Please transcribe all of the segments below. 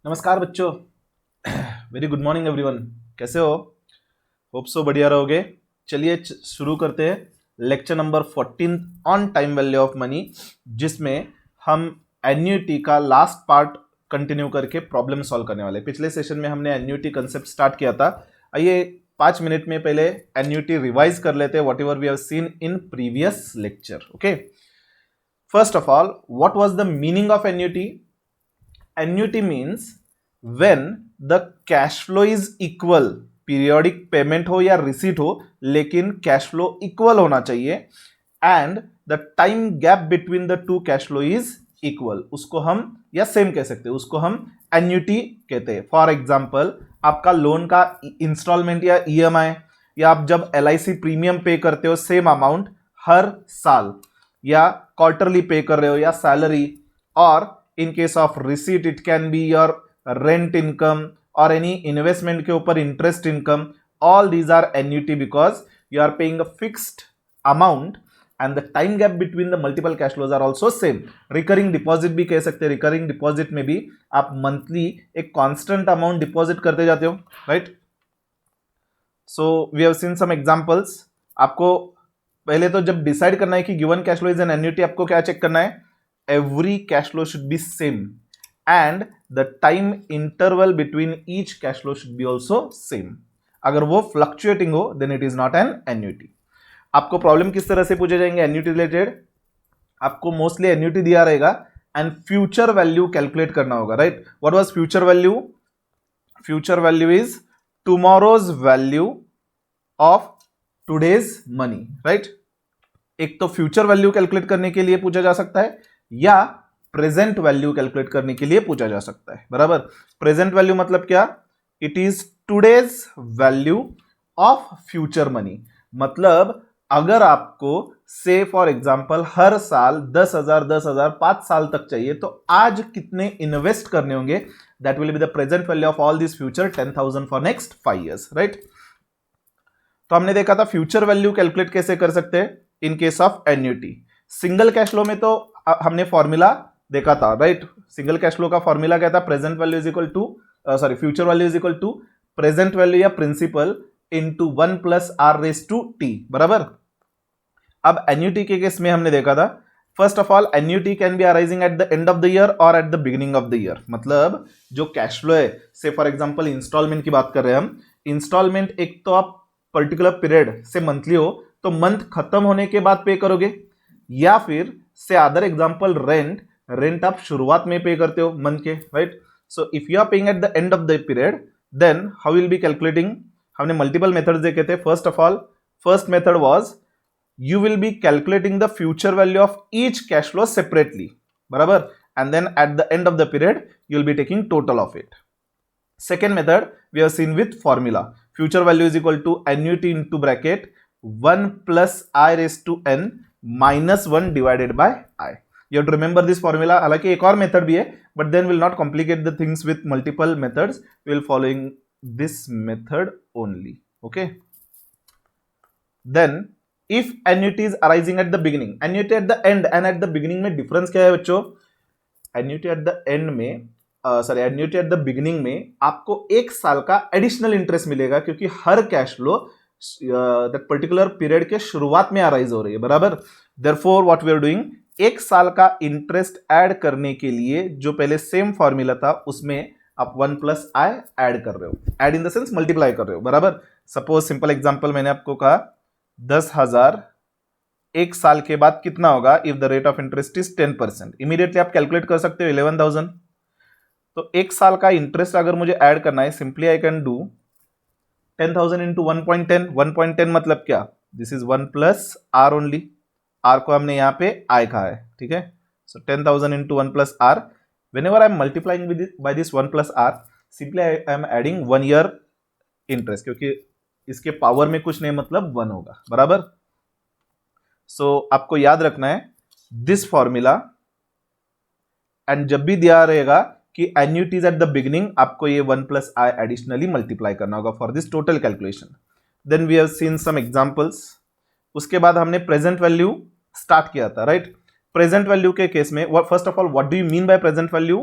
नमस्कार बच्चों। Very good morning everyone. कैसे हो? होप सो बढ़िया रहोगे। चलिए शुरू करते हैं lecture number 14 on time value of money, जिसमें हम एन्युटी का लास्ट पार्ट कंटिन्यू करके प्रॉब्लम सॉल्व करने वाले। पिछले सेशन में हमने एन्युटी कंसेप्ट स्टार्ट किया था। आइए 5 मिनट में पहले एन्युटी रिवाइज कर लेते हैं, whatever we have seen in previous lecture. Okay, first of all, what was the meaning of annuity? Annuity means when the cash flow is equal, periodic payment हो या receipt हो, लेकिन cash flow equal होना चाहिए, and the time gap between the two cash flow is equal. उसको हम या same कह सकते हैं, उसको हम एन्युटी कहते हैं। फॉर एग्जाम्पल, आपका लोन का इंस्टॉलमेंट या ईएमआई, या आप जब एलआईसी प्रीमियम पे करते हो सेम अमाउंट हर साल, या क्वार्टरली पे कर रहे हो, या सैलरी, और in case of receipt it can be your rent income or any investment के ऊपर interest income. All these are annuity because you are paying a fixed amount and the time gap between the multiple cash flows are also same. Recurring deposit भी कह सकते हैं। recurring deposit में भी आप monthly एक constant amount deposit करते जाते हो, right? So we have seen some examples. आपको पहले तो जब डिसाइड करना है कि given cash flow is an annuity, आपको क्या चेक करना है? Every cash flow should be same and the time interval between each cash flow should be also same. अगर वो फ्लक्चुएटिंग हो then it is not an annuity. आपको problem किस तरह से पूछे जाएंगे एन्युटी रिलेटेड? आपको मोस्टली एन्युटी दिया रहेगा एंड फ्यूचर वैल्यू कैलकुलेट करना होगा, right? What was future value? Future value is tomorrow's value of today's money, right? एक तो फ्यूचर वैल्यू कैलकुलेट करने के लिए पूछा जा सकता है, या प्रेजेंट वैल्यू कैलकुलेट करने के लिए पूछा जा सकता है, बराबर? प्रेजेंट वैल्यू मतलब क्या? It is today's value of future money. मतलब अगर आपको से फॉर एग्जांपल हर साल 10,000 5 साल तक चाहिए, तो आज कितने इन्वेस्ट करने होंगे? That will be the present value of all this future 10,000 for next 5 years, right? तो हमने देखा था फ्यूचर वैल्यू कैलकुलेट कैसे कर सकते हैं in case of annuity. Single cash flow में तो हमने फॉर्मूला देखा था, राइट? सिंगल कैश फ्लो का फॉर्मूला क्या था? Present value is equal to future value is equal to present value या principal into 1 plus R raise to T, बराबर? अब एन्युटी के केस में हमने देखा था, first of all annuity can be arising at the end of the year और eight the beginning of the year. मतलब जो कैश फ्लो है, से फॉर एग्जांपल इंस्टॉलमेंट की बात कर रहे हैं हम, इंस्टॉलमेंट एक तो आप पर्टिकुलर पीरियड से मंथली हो तो मंथ खत्म होने के बाद पे करोगे, या फिर से अदर एग्जांपल रेंट आप शुरुआत में पे करते हो मंथ के, right? So if you are paying at the end of the period, then how will be calculating? हमने मल्टीपल मेथड्स देखे थे। First of all, first method was you will be calculating the future value of each cash flow separately, बराबर? And then at the end of the period you will be taking total of it. Second method we have seen with formula. Future value is equal to annuity into bracket 1 plus I raised to n minus 1 divided by I. You have to remember this formula. हालांकि एक और method भी है, but then we'll not complicate the things with multiple methods. We will following this method only. Okay. Then if annuity is arising at the beginning, annuity at the end and at the beginning में difference क्या है बच्चों? Annuity at the end में annuity at the beginning में आपको एक साल का एडिशनल इंटरेस्ट मिलेगा, क्योंकि हर cash flow that particular period के शुरुआत में अराइज हो रही है, बराबर? Therefore what we are doing, एक साल का इंटरेस्ट ऐड करने के लिए जो पहले सेम फॉर्मूला था उसमें आप 1 प्लस आई ऐड कर रहे हो। Add in the sense multiply कर रहे हो, बराबर? सपोज सिंपल एग्जांपल मैंने आपको कहा 10,000 एक साल के बाद कितना होगा if the rate of interest is 10%। Immediately आप कैलकुलेट कर सकते हो 11,000। तो एक साल का इंटरेस्ट अगर मुझे ऐड करना है, simply I can do 10,000 into 1.10। 1.10 मतलब क्या? This is 1 plus R only. R को हमने यहाँ पे आई कहा है, ठीक है? So 10,000 into 1 plus R, whenever I am multiplying by this 1 plus R, simply I am adding 1 year interest, क्योंकि इसके पावर में कुछ नहीं मतलब 1 होगा, बराबर? सो आपको याद रखना है दिस फॉर्मूला, एंड जब भी दिया रहेगा कि एन्युटीज एट द बिगिनिंग, आपको ये 1 प्लस आई एडिशनली मल्टीप्लाई करना होगा for this total calculation. Then we have seen some examples. उसके बाद हमने प्रेजेंट वैल्यू स्टार्ट किया था, राइट? प्रेजेंट वैल्यू के केस में first of all what do you mean by present value?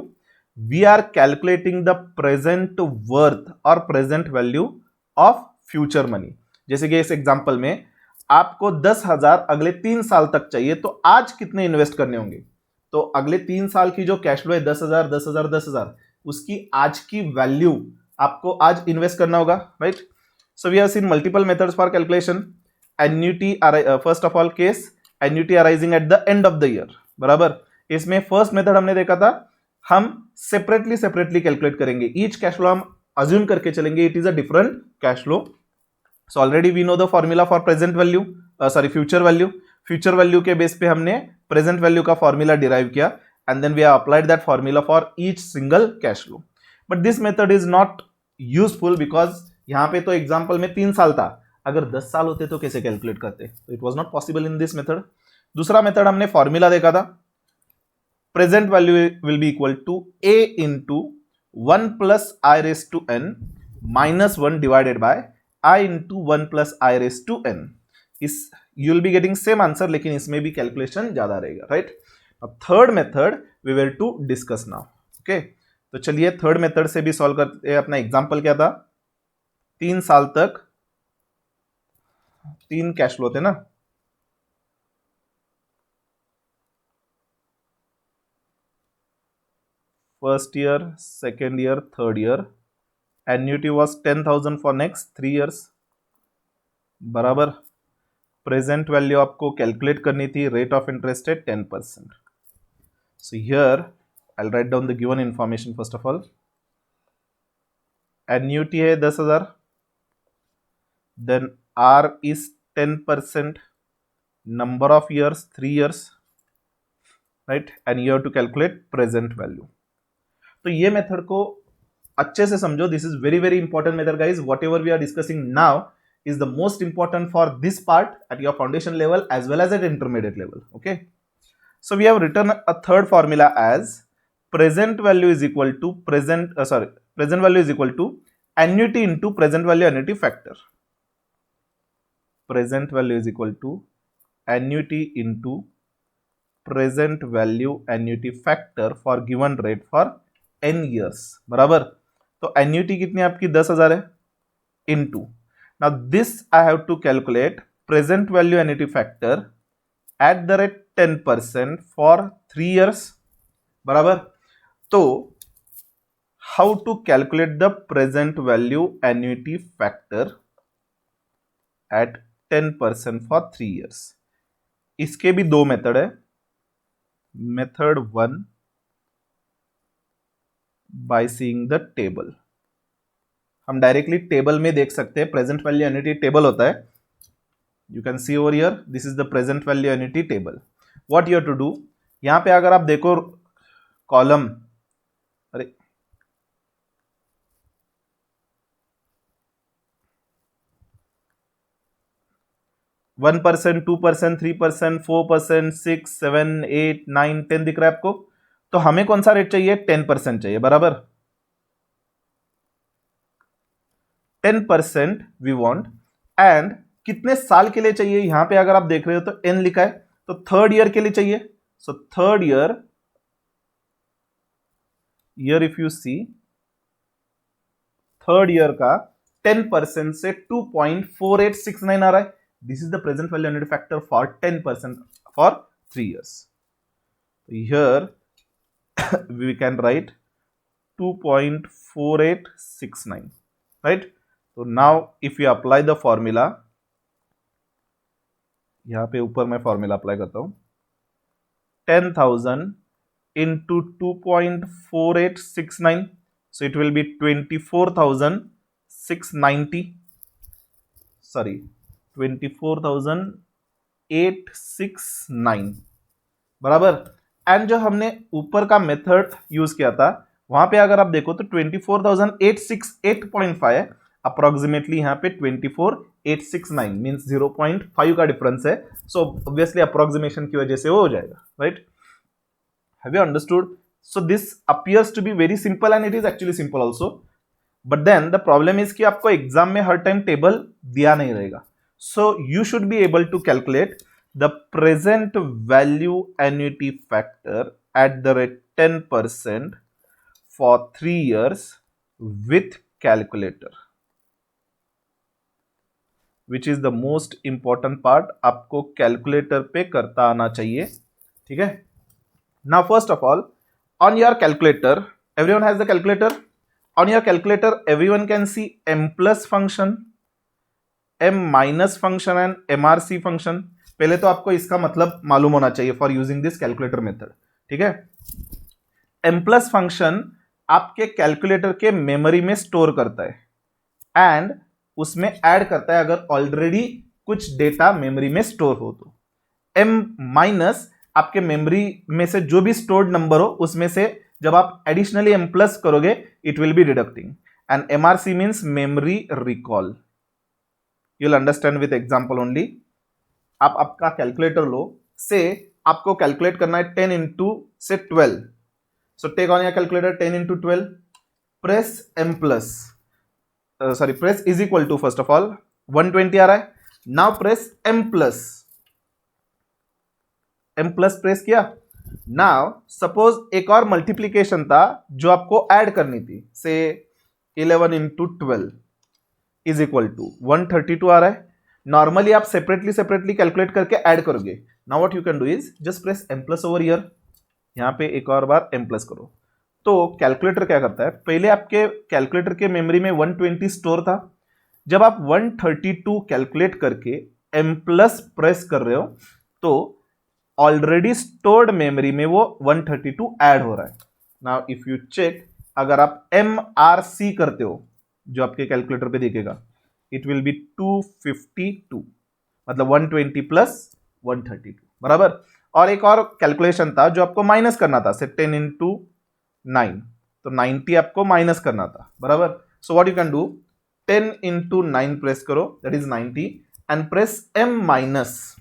We are calculating the present worth और present value of future money. जैसे कि इस एग्जांपल में आपको 10,000 अगले 3 साल तक चाहिए, तो आज कितने इन्वेस्ट करने होंगे? तो अगले 3 साल की जो कैश फ्लो है 10,000 10,000 10,000, उसकी आज की वैल्यू आपको आज इन्वेस्ट करना होगा, right? So we have seen multiple methods for calculation. Annuity, first of all case annuity arising at the end of the year, बराबर। इसमें फर्स्ट मेथड हमने देखा था, हम सेपरेटली कैलकुलेट करेंगे। ईच कैश फ्लो हम अज्यूम करके चलेंगे it is a different cash flow. So already we know the formula for present value, sorry future value. Future value के बेस पे हमने प्रेजेंट वैल्यू का फॉर्मूला डिराइव किया and then we have applied that formula for each single cash flow. But this method is not useful because यहां पे तो example में 3 साल था, अगर 10 साल होते तो कैसे कैलकुलेट करते? तो it was not possible in this method. दूसरा मेथड हमने फॉर्मूला देखा था, present value will be equal to a into 1 plus i raise to n minus 1 divided by i into 1 plus i raise to n। इस you will be getting same answer, लेकिन इसमें भी calculation ज्यादा रहेगा, right? अब third method we will to discuss now, okay? तो चलिए third method से भी सॉल्व करते हैं। अपना एग्जांपल क्या था? 3 साल तक 3 कैश फ्लो थे ना, first year, second year, third year. Annuity was 10,000 for next 3 years, बराबर। प्रेजेंट वैल्यू आपको कैलकुलेट करनी थी, रेट ऑफ इंटरेस्ट है 10%। So here I will write down the given information. First of all annuity है 10,000, then R is 10%, number of years 3 years, right? And you have to calculate present value. तो ये method को अच्छे से समझो, this is very very important method guys. Whatever we are discussing now is the most important for this part at your foundation level as well as at intermediate level, okay? So we have written a third formula as present value is equal to present value is equal to annuity into present value annuity factor. Present value is equal to annuity into present value annuity factor for given rate for n years, बराबर। तो annuity कितनी आपकी 10,000 है, into now this I have to calculate present value annuity factor at the rate 10% for 3 years, बराबर। तो how to calculate the present value annuity factor at 10% for 3 years? इसके भी दो मेथड है। Method 1 by seeing the table, हम directly table में देख सकते हैं। प्रेजेंट वैल्यू एन्युटी टेबल होता है, you can see over here, this is the present value annuity table. What you have to do, यहां पे अगर आप देखो कॉलम, अरे 1%, 2%, 3%, 4%, 6, 7, 8, 9, 10 दिख रहा है आपको। तो हमें कौन सा रेट चाहिए? 10% चाहिए, बराबर। 10% वी वांट, एंड कितने साल के लिए चाहिए? यहां पे अगर आप देख रहे हो तो n लिखा है, तो थर्ड ईयर के लिए चाहिए। So third year if you see, third year का 10% से 2.4869 आ रहा है। This is the present value annuity factor for 10% for 3 years. Here we can write 2.4869, right? So now if you apply the formula, यहां पे ऊपर मैं फॉर्मूला अप्लाई करता हूं, 10,000 into 2.4869, so it will be 24,690, sorry 24,869, बराबर। एंड जो हमने ऊपर का मेथड यूज किया था वहां पे अगर आप देखो तो 24,868.5 है, अप्रोक्सीमेटली यहाँ पे 24,869 मींस 0.5 का डिफरेंस है। सो ऑब्वियसली अप्रोक्सीमेशन की वजह से वो हो जाएगा, right? Have you understood? So this appears to be very simple and it is actually simple also, but then the problem is कि आपको एग्जाम में हर टाइम टेबल दिया नहीं रहेगा। So you should be able to calculate the present value annuity factor at the rate 10% for 3 years with calculator, which is the most important part, आपको calculator पे करता आना चाहिए, ठीक है। Now first of all, on your calculator, everyone has the calculator, on your calculator everyone can see m plus function, m minus function and mrc function. पहले तो आपको इसका मतलब मालूम होना चाहिए for using this calculator method, ठीक है। m प्लस फंक्शन आपके कैलकुलेटर के मेमोरी में स्टोर करता है एंड उसमें ऐड करता है अगर ऑलरेडी कुछ डेटा मेमोरी में स्टोर हो तो। m माइनस आपके मेमोरी में से जो भी स्टोर्ड नंबर हो उसमें से जब आप एडिशनली m प्लस करोगे it will B deducting, and mrc means memory recall. You will understand with example only. आप आपका कैलकुलेटर लो, से आपको कैलकुलेट करना है 10 इंटू से 12, so take on your calculator 10 into 12, press m plus sorry press is equal to, first of all 120 आ रहा है, now press m plus, m plus press किया। नाउ सपोज एक और मल्टीप्लीकेशन था जो आपको ऐड करनी थी, से 11 इंटू 12 इज इक्वल टू 132 आ रहा है। नॉर्मली आप सेपरेटली कैलकुलेट करके ऐड करोगे। Now what you can do is just press m plus over here, यहां पे एक और बार m प्लस करो। तो कैलकुलेटर क्या करता है, पहले आपके कैलकुलेटर के मेमोरी में 120 स्टोर था, जब आप 132 कैलकुलेट करके m प्लस प्रेस कर रहे हो तो ऑलरेडी स्टोर्ड मेमोरी में वो 132 ऐड हो रहा है। नाउ इफ यू चेक, अगर आप MRC करते हो जो आपके कैलकुलेटर पे दिखेगा, इट विल बी 252, मतलब 120 प्लस 132 बराबर। और एक और कैलकुलेशन था जो आपको माइनस करना था, से 10 इंटू 9, तो 90 आपको माइनस करना था बराबर। So what you can do, 10 into 9 press करो, that is 90, and press m minus,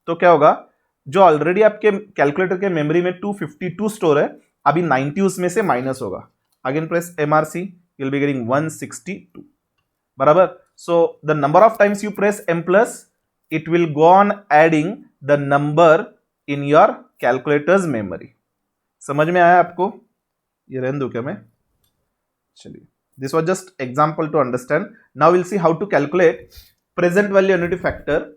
तो क्या होगा, जो ऑलरेडी आपके कैलकुलेटर के मेमोरी में 252 स्टोर है, अभी 90 उसमें से माइनस होगा। Again press MRC, you will be getting 162 बराबर। So the number of times you press m plus, it will go on adding the number in your calculators memory. समझ में आया आपको? ये रहने दो क्या मैं, चलिए, this was just example to understand. Now will see how to calculate present value annuity factor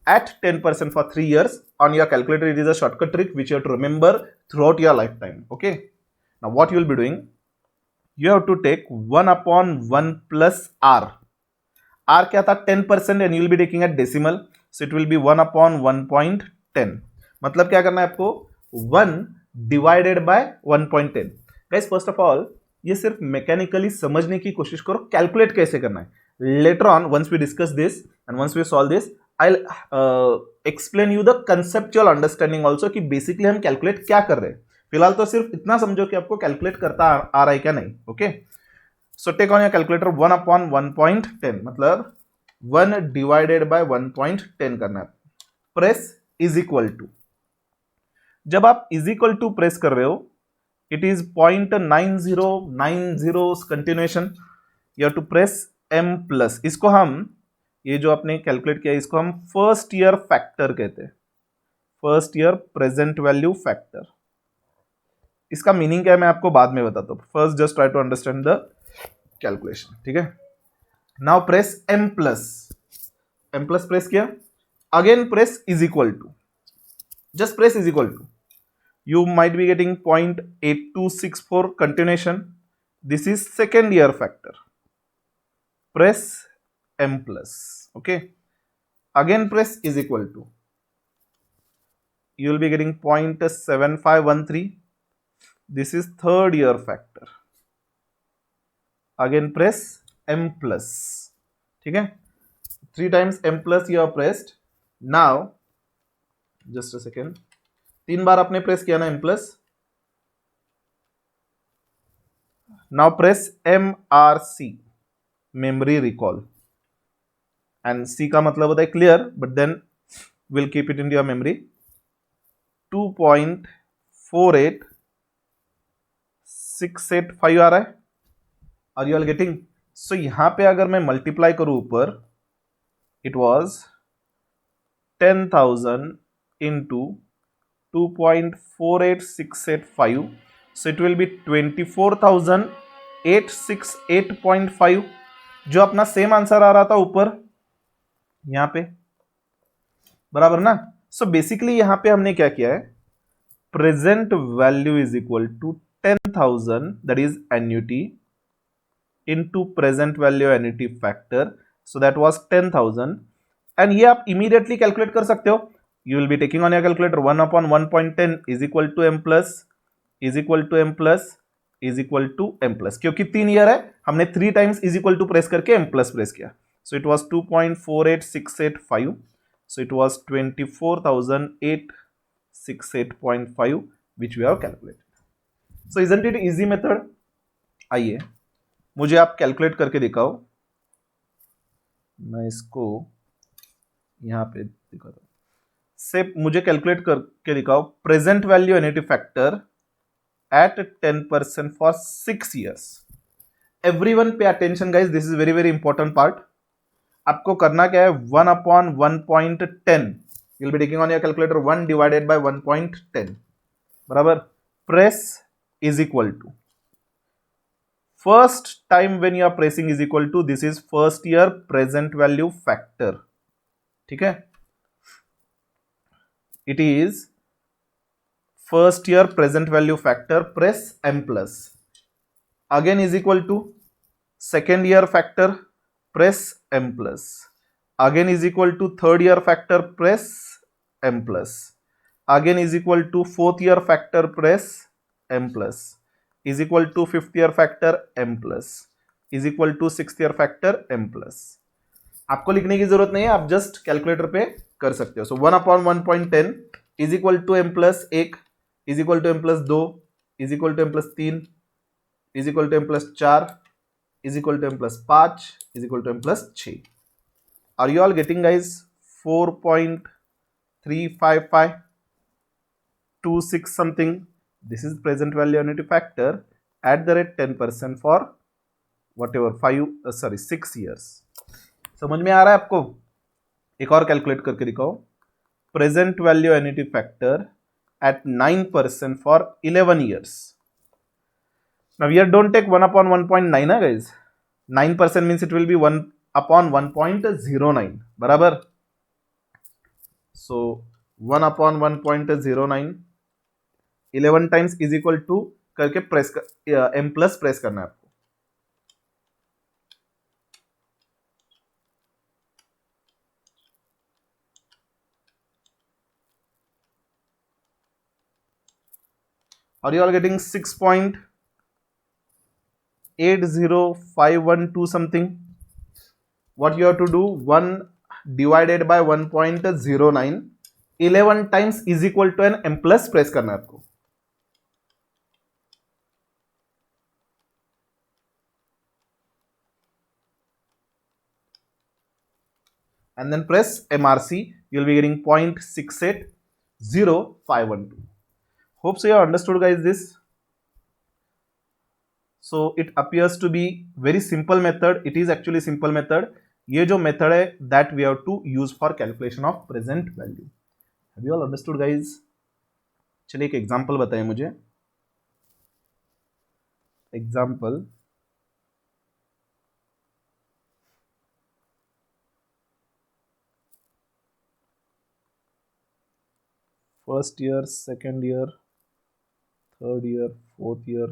at 10% for 3 years on your calculator. It is a shortcut trick which you have to remember throughout your lifetime. Okay, now what you will be doing, you have to take 1 upon 1 plus r. r क्या था, 10%, and you will be taking a decimal, so it will be 1 upon 1.10. मतलब क्या करना है आपको, 1 divided by 1.10. guys, first of all ये सिर्फ mechanically समझने की कोशिश करो कैलकुलेट कैसे करना है। later on once we discuss this and once we solve this, I'll explain you the conceptual understanding also कि बेसिकली हम कैलकुलेट क्या कर रहे हैं। फिलहाल तो सिर्फ इतना समझो कि आपको कैलकुलेट करता आ रहा है क्या नहीं। Okay, so take on your calculator 1 upon 1.10, मतलब 1 डिवाइडेड बाय 1.10 करना है। प्रेस इज इक्वल टू, जब आप इज इक्वल टू प्रेस कर रहे हो, it is 0.9090 continuation, you have to press m plus. इसको हम, ये जो आपने कैलकुलेट किया, इसको हम फर्स्ट ईयर फैक्टर कहते हैं, first year present value factor. इसका मीनिंग क्या है मैं आपको बाद में बताता हूं, first just try to understand the calculation, ठीक है। Now press m plus press किया, again press is equal to, just press is equal to, you might be getting 0.8264 continuation. This is second year factor. Press m plus, okay, again press is equal to, you will be getting 0.7513. This is third year factor. Again press m plus, ठीक है, 3 times m plus you have pressed. Now just a second, 3 बार आपने press किया ना m plus, now press MRC, memory recall, and C का मतलब होता है clear, but then will keep it in your memory. 2.48685 आ रहा है, are you all getting? So यहां पे अगर मैं मल्टीप्लाई करूं ऊपर, it was 10,000 into 2.48685, so it will be 24,868.5, जो अपना सेम आंसर आ रहा था ऊपर यहां पे, बराबर ना। सो बेसिकली यहां पे हमने क्या किया है, present value is equal to 10,000 that is annuity into present value annuity factor, so that was 10,000। And ये आप इमीडिएटली कैलकुलेट कर सकते हो, you will be taking on your calculator 1/1.10 is equal to m plus is equal to m plus is equal to m plus, क्योंकि 3 year है, हमने 3 times is equal to press करके m plus press किया। So it was 2.48685, so it was 24,868.5 which we have calculated. So isn't it easy method? आइए मुझे आप calculate करके दिखाओ, मैं इसको यहां पे दिखाता हूं। से मुझे कैलकुलेट करके दिखाओ present value annuity factor at 10% for 6 years. Everyone pay attention guys, this is very very important part. आपको करना क्या है, 1/1.10, you'll be taking on your calculator 1 divided by 1.10, बराबर, press is equal to first time when you are pressing is equal to this is first year present value factor, ठीक है, it is first year present value factor, press m plus, again is equal to second year factor, press m plus, again is equal to third year factor, press m plus, again is equal to fourth year factor, press m plus, is equal to fifth year factor m plus, is equal to sixth year factor m plus. आपको लिखने की जरूरत नहीं है, आप just calculator पे कर सकते हो। So 1/1.10 is equal to m plus 1 is equal to m plus 2 is equal to m plus 3 is equal to m plus 4 is equal to m plus 5 is equal to m plus 6. Are you all getting guys? 4.35526 something. This is present value annuity factor at the rate 10% for whatever 6 years. समझ में आ रहा है आपको? एक और calculate करके दिखाओ, present value annuity factor at 9% for 11 years. Now here don't take 1/1.9 guys. 9% means it will be 1/1.09, बराबर। So 1/1.09 11 times is equal to करके प्रेस m प्लस प्रेस करना है आपको। Are you all getting 6.80512 something? What you have to do, 1 divided by 1.09 11 times is equal to an m plus press करना है आपको। And then press MRC, you will be getting 0.680512. Hope so you have understood guys this. So it appears to be very simple method. It is actually simple method. ये जो method है that we have to use for calculation of present value. Have you all understood guys? चलिए एक example बताएं मुझे। Example, first year, second year, third year, fourth year,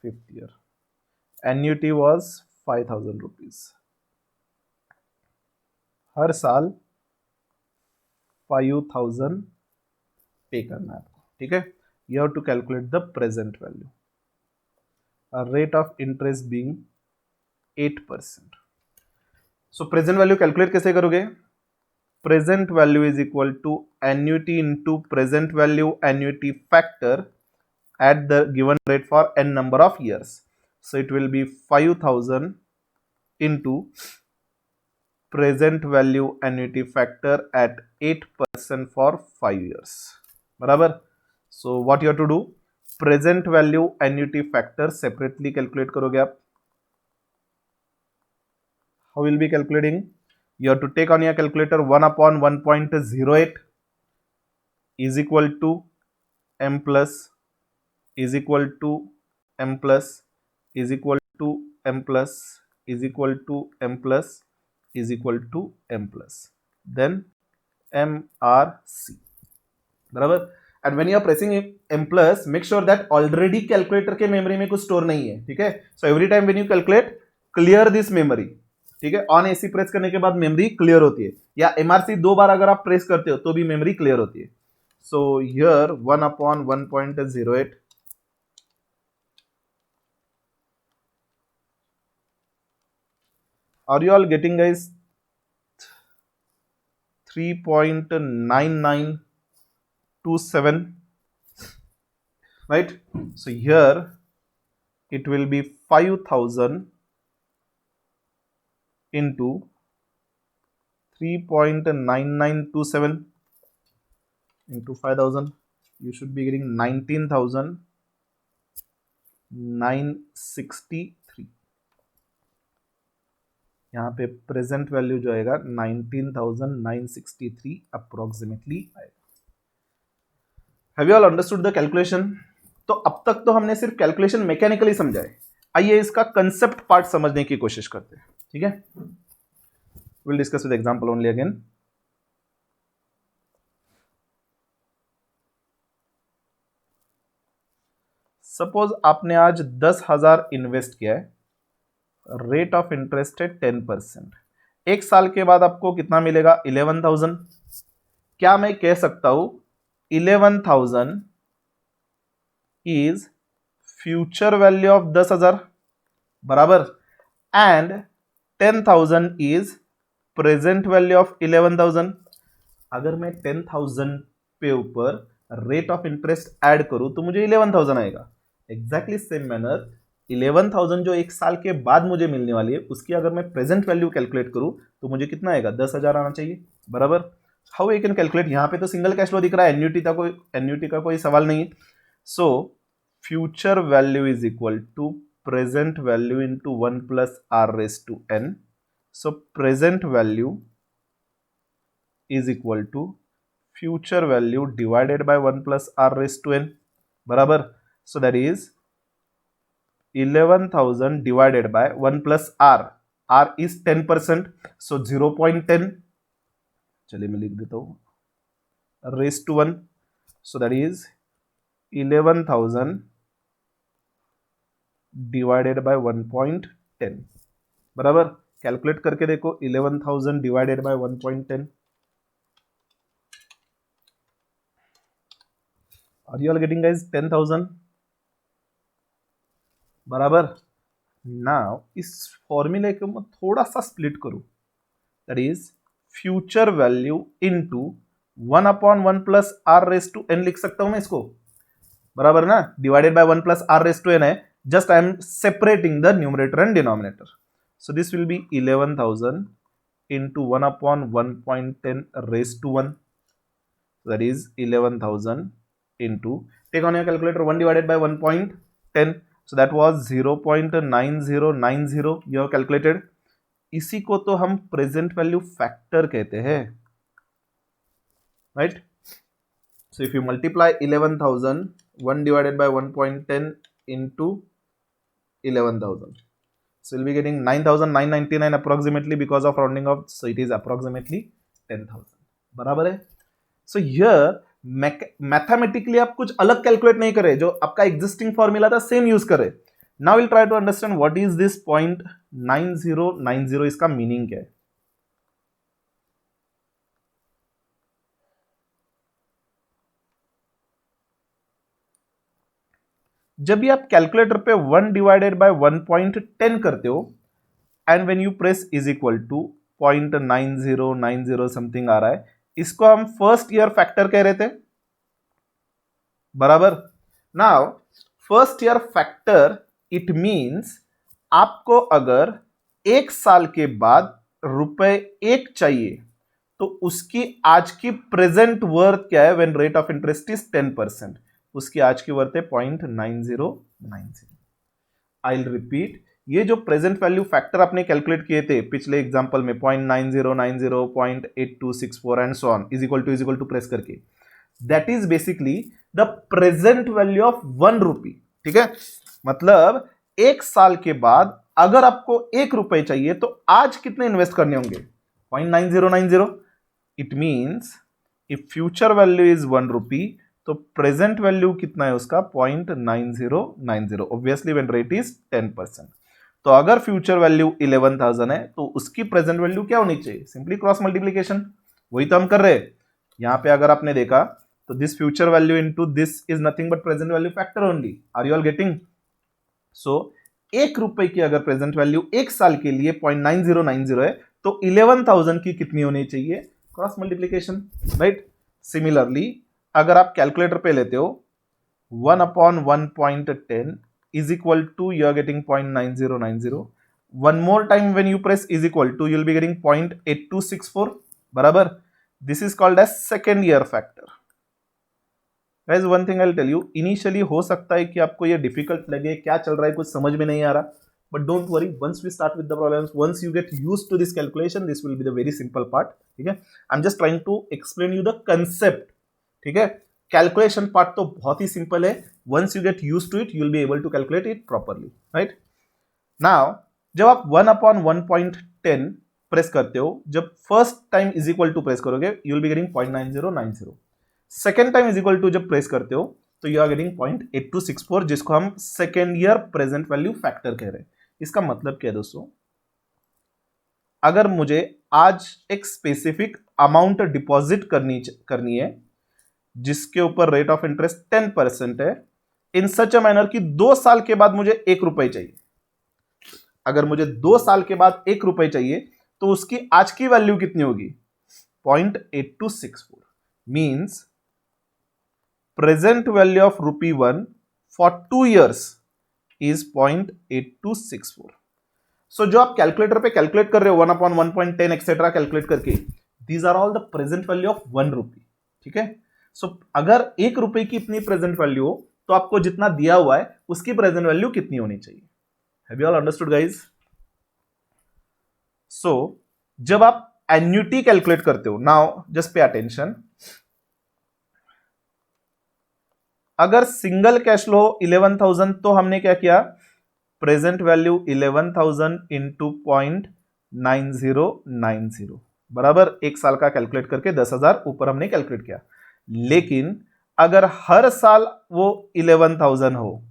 fifth year. Annuity was 5,000 rupees. हर साल 5,000 पे करना है आपको, ठीक है। You have to calculate the present value. A rate of interest being 8%. So present value calculate कैसे करोगे? Present value is equal to annuity into present value annuity factor at the given rate for n number of years. So it will be 5,000 into present value annuity factor at 8% for 5 years, बराबर। So what you have to do, present value annuity factor separately calculate करोगे आप। How will be calculating? You have to take on your calculator 1/1.08 is equal to m plus is equal to M plus is equal to M plus is equal to M plus is equal to M plus, then M R C, बराबर। And when you are pressing M plus, make sure that already calculator के memory में कुछ store नहीं है, ठीक है। So every time when you calculate, clear this memory, ठीक है। ऑन एसी प्रेस करने के बाद मेमोरी क्लियर होती है, या एमआरसी 2 बार अगर आप प्रेस करते हो तो भी मेमोरी क्लियर होती है। So here 1/1.08, are you all getting guys? 3.9927, right? So here it will be 5000 into 3.9927 into 5000, you should be getting 19,963। यहाँ पे प्रेजेंट वैल्यू जो आएगा 19,963 अप्रोक्सीमेटली आएगा। Have you all understood the calculation? तो अब तक तो हमने सिर्फ कैलकुलेशन मैकेनिकली समझा है, आइए इसका कंसेप्ट पार्ट समझने की कोशिश करते हैं, ठीक है। Will discuss with example only again. Suppose आपने आज 10,000 इन्वेस्ट किया है, रेट ऑफ इंटरेस्ट है 10%, एक साल के बाद आपको कितना मिलेगा? 11,000। क्या मैं कह सकता हूं 11,000 इज फ्यूचर वैल्यू ऑफ 10,000, बराबर, and 10,000 is present value of 11,000। अगर मैं 10,000 पे ऊपर रेट ऑफ इंटरेस्ट ऐड करूं तो मुझे 11,000 आएगा। एग्जैक्टली सेम मैनर 11,000 जो एक साल के बाद मुझे मिलने वाली है, उसकी अगर मैं प्रेजेंट वैल्यू कैलकुलेट करूं तो मुझे कितना आएगा? 10,000 आना चाहिए, बराबर। How you can calculate? यहां पे तो सिंगल कैश फ्लो दिख रहा है, एन्युटी का कोई सवाल नहीं है। So future value is equal to present value into 1 plus R raise to N. So present value is equal to future value divided by 1 plus R raise to N, बराबर। So that is 11,000 divided by 1 plus r, r is 10%, so 0.10, चलिए मैं लिख देता हूं race to 1, so that is 11,000 divided by 1.10, बराबर। Calculate करके देखो 11,000 divided by 1.10, are you all getting guys? 10,000, बराबर। नाउ इस फॉर्मूले को मैं थोड़ा सा स्प्लिट करूं, that is future value into 1/1 plus R raise to N लिख सकता हूं मैं इसको, बराबर ना, divided by 1 plus R raise to N है, just I am separating the numerator and denominator. So this will be 11,000 into 1/1.10 raise to 1, that is 11,000 into, take on your calculator, 1 divided by 1.10, so that was 0.9090 you have calculated। इसी को तो हम present value factor कहते हैं, right. So if you multiply 11,000 1 divided by 1.10 into 11,000, so you'll be getting 9,999 approximately because of rounding off, so it is approximately 10,000, बराबर है। So here mathematically आप कुछ अलग कैलकुलेट नहीं करे, जो आपका एग्जिस्टिंग फॉर्मूला था सेम यूज करे। Now will try to understand what is this 0.9090, इसका मीनिंग क्या है। जब भी आप कैलकुलेटर पे 1 डिवाइडेड बाय 1.10 करते हो and when you press is equal to 0.9090 something आ रहा है, इसको हम फर्स्ट ईयर फैक्टर कह रहे थे, बराबर। Now first year factor it means आपको अगर एक साल के बाद रुपए 1 चाहिए तो उसकी आज की प्रेजेंट वर्थ क्या है? When rate of interest is 10%, उसकी आज की वर्थ है 0.9090। आई विल रिपीट, ये जो प्रेजेंट वैल्यू फैक्टर आपने कैलकुलेट किए थे पिछले एग्जांपल में 0.9090, 0.8264 and so on, is equal to press करके, that is basically the present value of 1 rupee. ठीक है, मतलब 1 साल के बाद अगर आपको 1 रुपए चाहिए तो आज कितने इन्वेस्ट करने होंगे? 0.9090। It means if future value is 1 रुपी तो प्रेजेंट वैल्यू कितना है उसका? 0.9090। Obviously when rate is 10%। तो अगर फ्यूचर वैल्यू 11,000 है तो उसकी प्रेजेंट वैल्यू क्या होनी चाहिए? सिंपली क्रॉस मल्टीप्लीकेशन, वही तो हम कर रहे हैं। यहां पे अगर आपने देखा तो this future value into this is nothing but present value factor only. Are you all getting? So 1 रुपए की अगर प्रेजेंट वैल्यू 1 साल के लिए 0.9090 है तो 11,000 की कितनी होनी चाहिए? Cross multiplication, right. सिमिलरली अगर आप कैलकुलेटर पे लेते हो 1/1.10 is equal to you are getting 0.9090. One more time when you press is equal to you'll be getting 0.8264 बराबर। This is called as second year factor. Guys, one thing I'll tell you, initially हो सकता है कि आपको ये difficult लगे, क्या चल रहा है कुछ समझ में नहीं आ रहा, but don't worry, once we start with the problems, once you get used to this calculation, this will be the very simple part. ठीक है, I'm just trying to explain you the concept. ठीक है, calculation part तो बहुत ही simple है। Once you get use to it you will be able to calculate it properly, right. Now जब आप 1/1.10 प्रेस करते हो, जब first time is equal to press करोगे you will be getting 0.9090। Second time is equal to जब press करते हो तो यू आर गेटिंग 0.8264, जिसको हम second year present value factor कह रहे हैं। इसका मतलब क्या है दोस्तों? अगर मुझे आज एक स्पेसिफिक अमाउंट डिपॉजिट करनी है जिसके ऊपर रेट ऑफ इंटरेस्ट 10% है, इन सच अ मैनर कि 2 साल के बाद मुझे 1 रुपए चाहिए। अगर मुझे 2 साल के बाद 1 रुपए चाहिए तो उसकी आज की वैल्यू कितनी होगी? 0.8264 means present value of ₹1 for 2 years is 0.8264। So जो आप कैलकुलेटर पे कैलकुलेट कर रहे हो 1/1.10 एक्सेट्रा कैलकुलेट करके, these are all the present value of 1 rupee. ठीक है, सो अगर 1 रुपए की इतनी प्रेजेंट वैल्यू हो तो आपको जितना दिया हुआ है उसकी प्रेजेंट वैल्यू कितनी होनी चाहिए? Have you all understood guys? So जब आप एन्युटी कैलकुलेट करते हो, नाउ जस्ट पे अटेंशन, अगर सिंगल कैश फ्लो 11,000 तो हमने क्या किया? प्रेजेंट वैल्यू 11,000 इंटू 0.9090 बराबर 1 साल का कैलकुलेट करके 10,000 ऊपर हमने कैलकुलेट किया। लेकिन अगर हर साल वो 11,000 हो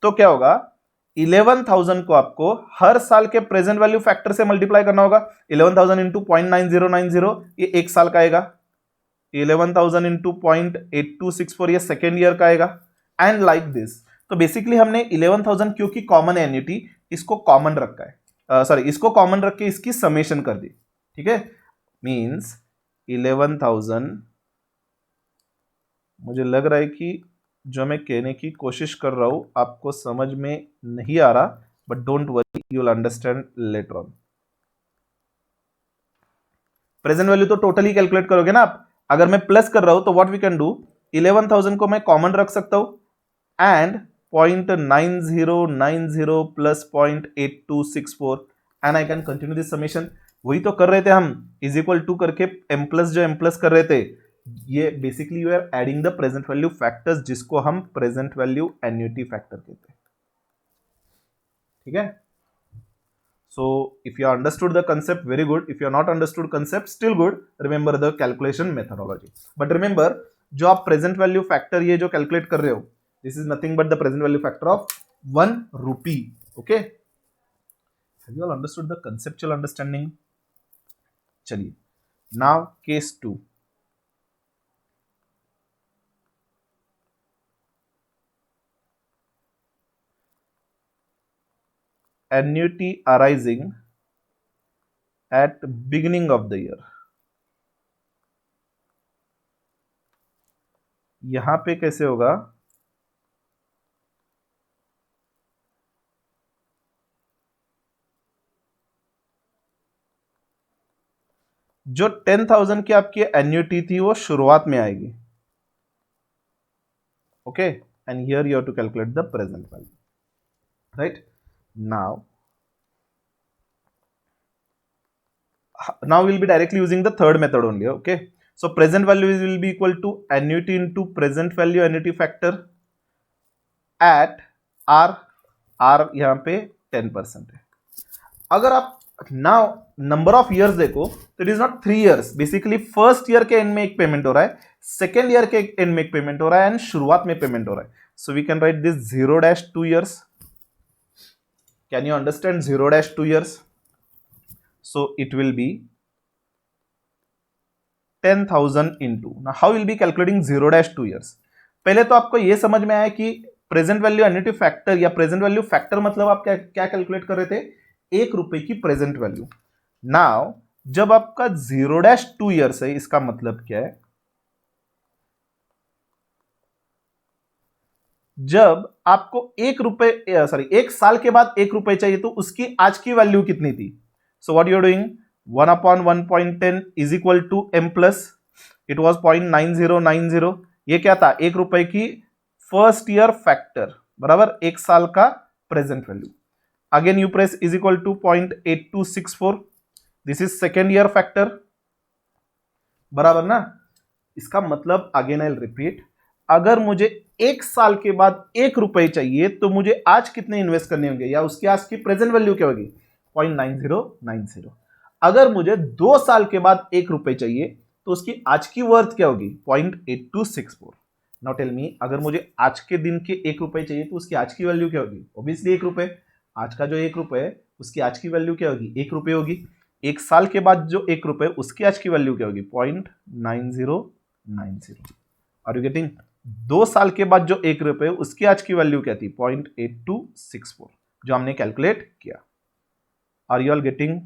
तो क्या होगा? 11,000 को आपको हर साल के प्रेजेंट वैल्यू फैक्टर से मल्टीप्लाई करना होगा। 11,000 इंटू 0.9090 ये 1 साल का आएगा। 11,000 इंटू 0.8264 ये सेकेंड ईयर का आएगा, एंड लाइक दिस। तो बेसिकली हमने 11,000 क्योंकि कॉमन है एन्युटी, इसको कॉमन रखा है, सॉरी इसको कॉमन रख के इसकी समेशन कर दी। ठीक है, मींस 11,000, मुझे लग रहा है कि जो मैं कहने की कोशिश कर रहा हूं आपको समझ में नहीं आ रहा, but don't worry, you will understand later on. Present value तो टोटली कैलकुलेट करोगे ना आप। अगर मैं प्लस कर रहा हूं तो व्हाट वी कैन डू, 11,000 को मैं कॉमन रख सकता हूं and 0.9090 plus 0.8264 and I can continue this summation. वही तो कर रहे थे हम, इज इक्वल टू करके एम प्लस जो एम प्लस कर रहे थे, ये basically you are adding the present value factors, जिसको हम प्रेजेंट वैल्यू एन्युटी फैक्टर कहते हैं। ठीक है, so if you understood the concept, very good. If you are not understood concept, still good. Remember the calculation methodology, but remember जो आप present value factor ये जो कैलकुलेट कर रहे हो, this is nothing but the present value factor of 1 rupee. Okay, have you all understood the conceptual understanding? चलिए, now case 2. Annuity arising at beginning of the year. यहां पे कैसे होगा? जो 10,000 की आपकी एन्युटी थी वो शुरुआत में आएगी। Okay, and here you have to calculate the present value, right? now we'll be directly using the third method only. Okay, So present value will be equal to annuity into present value annuity factor at R यहाँ पे 10% है. अगर आप now number of years देखो तो it is not 3 years. Basically first year के and में एक पेमेंट हो रहा है, सेकेंड ईयर के एंड में एक पेमेंट हो रहा है एंड शुरुआत में पेमेंट हो रहा है. So we can write this 0-2 years. Can you understand 0-2 years? So it will be 10,000 into. Now how will be calculating 0-2 years? पहले तो आपको ये समझ में आया कि प्रेजेंट वैल्यू एन्युटी फैक्टर या प्रेजेंट वैल्यू फैक्टर मतलब आप क्या कैलकुलेट कर रहे थे? 1 रुपए की प्रेजेंट वैल्यू. नाउ जब आपका 0-2 years है, इसका मतलब क्या है? जब आपको 1 साल के बाद 1 रुपए चाहिए तो उसकी आज की वैल्यू कितनी थी? So what you are doing, 1/1.10 is equal to m plus, it was 0.9090. ये क्या था? 1 रुपए की फर्स्ट ईयर फैक्टर बराबर 1 साल का present value. Again you press is equal to 0.8264. This is second year factor बराबर ना. इसका मतलब अगेन आई विल रिपीट, अगर मुझे 1 साल के बाद 1 रुपए चाहिए तो मुझे आज कितने इन्वेस्ट करने होंगे या उसकी आज की प्रेजेंट वैल्यू क्या होगी? 0.9090. अगर मुझे 2 साल के बाद 1 रुपए चाहिए तो उसकी आज की वर्थ क्या होगी? 0.8264. नाउ टेल मी, अगर मुझे आज के दिन के 1 रुपए चाहिए तो उसकी आज की वैल्यू क्या होगी? ऑब्वियसली 1 रुपए. आज का जो 1 रुपए है उसकी आज की वैल्यू क्या होगी? 1 रुपए होगी. 1 साल के बाद जो 1 रुपए उसकी आज की वैल्यू क्या होगी? 0.9090. Are you getting? 2 साल के बाद जो 1 रुपए उसकी आज की वैल्यू क्या थी? 0.8264 जो हमने कैलकुलेट किया. Are you all getting?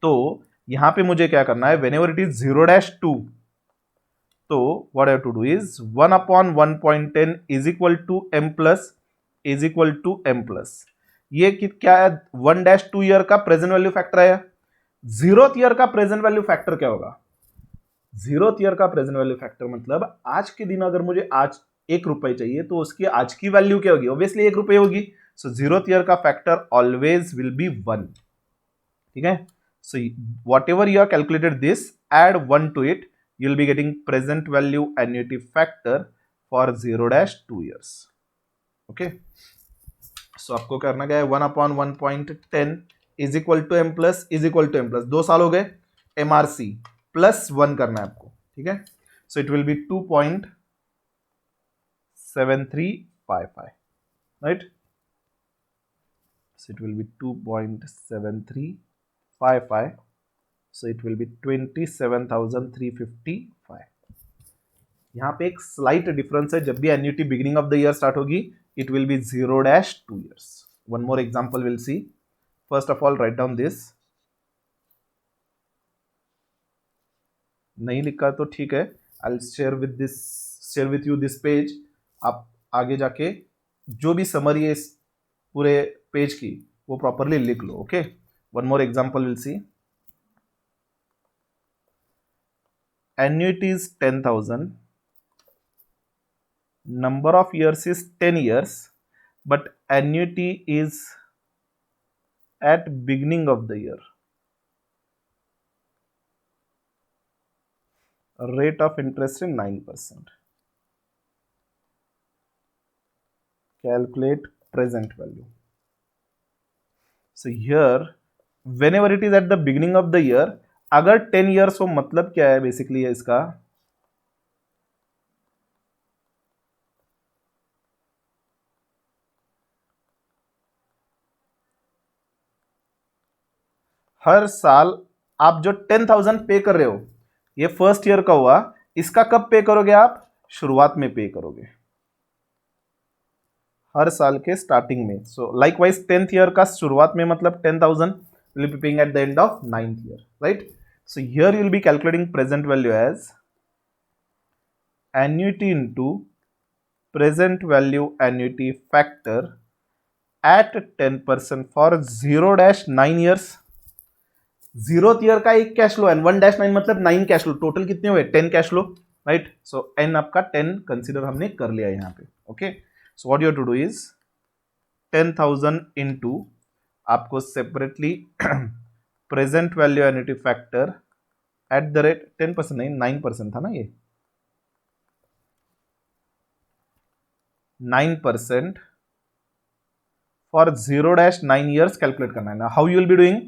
तो यहां पे मुझे क्या करना है? व्हेनेवर इट इज 0-2, तो what I have to do is 1/1.10 is equal to m plus is equal to m plus. ये क्या है? 1-2 ईयर का प्रेजेंट वैल्यू फैक्टर है. 0th ईयर का प्रेजेंट वैल्यू फैक्टर क्या होगा? 0th ईयर का प्रेजेंट वैल्यू फैक्टर मतलब आज के दिन अगर मुझे आज 1 रुपए चाहिए तो उसकी आज की वैल्यू क्या होगी? ऑब्वियसली 1 रुपए होगी. सो 0th ईयर का फैक्टर ऑलवेज विल बी 1. ठीक है. So whatever you have calculated this, add 1 to it, you will be getting present value annuity factor for 0-2 years. Okay. So आपको करना क्या है? 1/1.10 is equal to m plus is equal to m plus. 2 साल हो गए, MRC plus 1 करना है आपको. ठीक है. So it will be 2.7355. Right. So it will be 2.7355. So it will be 27,355. यहाँ पे एक स्लाइट डिफरेंस है. जब भी annuity beginning of the year start होगी it will be 0-2 years. One more example will see. First of all write down this. नहीं लिखा तो ठीक है, I will share with you this page. आप आगे जाके जो भी समरी है इस पूरे पेज की वो प्रॉपरली लिख लो. Okay. One more example we'll see. Annuity is 10,000. Number of years is 10 years. But annuity is at beginning of the year. Rate of interest is 9%. Calculate present value. So here whenever it is at the beginning of the year, अगर 10 years हो मतलब क्या है? Basically है इसका हर साल आप जो 10,000 पे कर रहे हो, ये फर्स्ट ईयर का हुआ, इसका कब पे करोगे आप? शुरुआत में पे करोगे, हर साल के स्टार्टिंग में. सो लाइकवाइज 10th ईयर का शुरुआत में मतलब 10,000 will be paying at the end of 9th year, right? So here you will be calculating present value as annuity into present value annuity factor at 10% for 0-9 years. 0th year का एक cash flow and 1-9 मतलब 9 cash flow. Total कितने हुए? 10 cash flow, right? So n आपका 10 consider हमने कर लिया यहाँ पे. Okay. So what you have to do is 10,000 into आपको separately present value annuity factor at the rate 10% नहीं 9% था ना ये 9% फॉर 0-9 ईयर्स कैलकुलेट करना है ना. How you will be doing,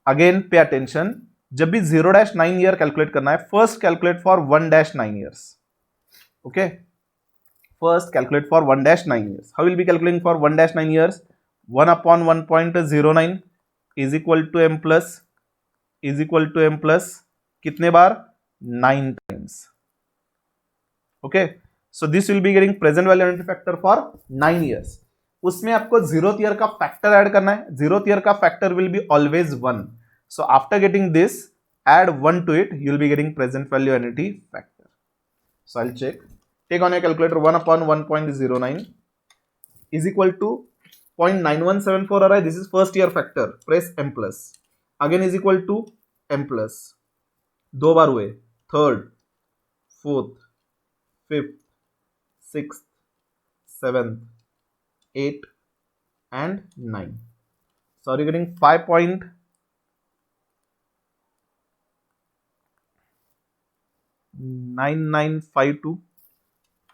again pay attention, जब भी 0-9 ईयर कैलकुलेट करना है first calculate for 1-9 years. Okay, first calculate for 1-9 years. How will be calculating for 1-9 years, 1/1.09 is equal to m plus कितने बार 9 times. Okay, so this will be getting present value unit factor for 9 years. उसमें आपको 0th year का factor add करना है. 0th year का factor will be always 1. So after getting this add 1 to it, you will be getting present value annuity factor. So I'll check. Take on your calculator. 1/1.09 is equal to 0.9174 आ रहा है. This is first year factor. Press m plus. Again is equal to m plus. दो बार हुए. Third, fourth, fifth, sixth, seventh, 8 and 9. So are you getting 5.9952